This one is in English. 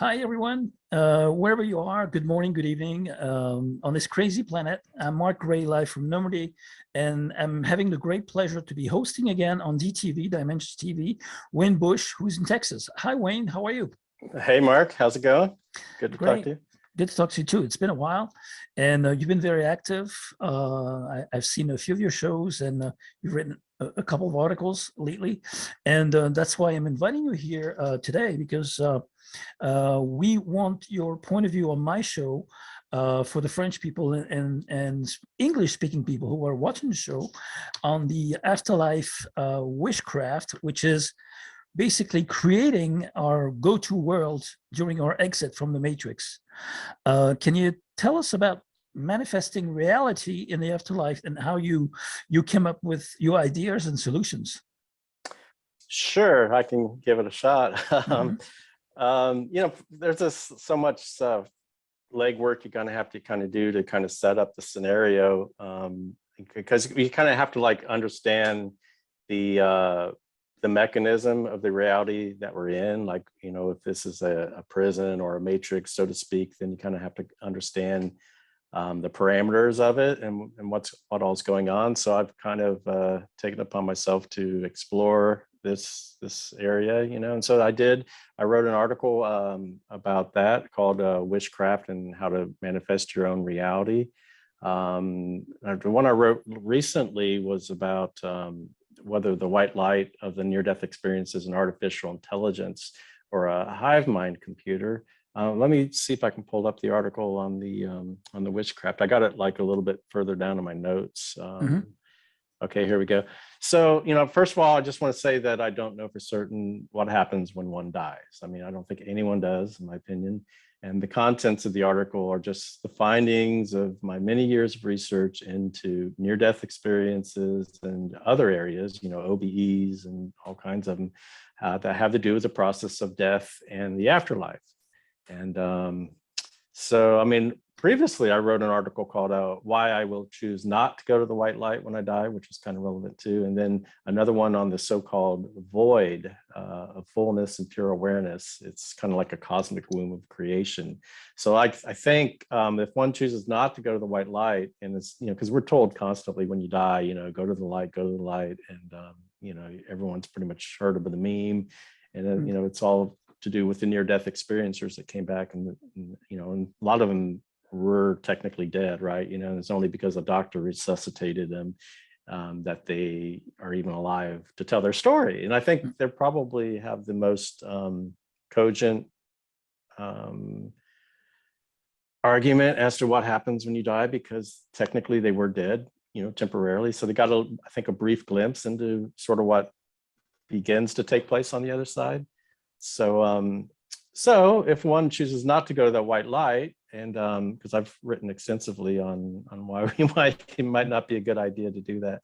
Hi, everyone. Wherever you are, good morning, good evening. On this crazy planet, I'm Mark Gray, live from Normandy, and I'm having the great pleasure to be hosting again on DTV Dimensions TV, Wayne Bush, who's in Texas. Hi, Wayne. How are you? Hey, Mark. How's it going? Good to Great. talk to you. Good to talk to you too. It's been a while, and you've been very active. I've seen a few of your shows, and you've written a couple of articles lately, and that's why I'm inviting you here today, because we want your point of view on my show for the French people and English-speaking people who are watching the show on the afterlife wishcraft, which is basically creating our go-to world during our exit from the Matrix. Can you tell us about manifesting reality in the afterlife and how you came up with your ideas and solutions? Sure, I can give it a shot. There's just so much legwork you're going to have to kind of do to kind of set up the scenario, because you kind of have to understand the mechanism of the reality that we're in. If this is a prison or a matrix, so to speak, then you kind of have to understand the parameters of it and what all's going on. So I've kind of taken it upon myself to explore this area, and so I wrote an article about that called Wishcraft and How to Manifest Your Own Reality. The one I wrote recently was about whether the white light of the near-death experience is an artificial intelligence or a hive mind computer. Let me see if I can pull up the article on the witchcraft. I got it a little bit further down in my notes. Okay, here we go. So, first of all, I just want to say that I don't know for certain what happens when one dies. I mean, I don't think anyone does, in my opinion. And the contents of the article are just the findings of my many years of research into near-death experiences and other areas, OBEs and all kinds of them that have to do with the process of death and the afterlife. And so, I mean, previously I wrote an article called Why I Will Choose Not to Go to the White Light When I Die, which is kind of relevant too. And then another one on the so-called void of fullness and pure awareness. It's kind of like a cosmic womb of creation. So I think if one chooses not to go to the white light, and it's, because we're told constantly when you die, go to the light, go to the light. And, everyone's pretty much heard of the meme. And, it's all to do with the near-death experiencers that came back, and a lot of them were technically dead, right? And it's only because a doctor resuscitated them that they are even alive to tell their story. And I think they probably have the most cogent argument as to what happens when you die, because technically they were dead, temporarily. So they got I think a brief glimpse into sort of what begins to take place on the other side. So so if one chooses not to go to that white light, and because I've written extensively on why it might not be a good idea to do that.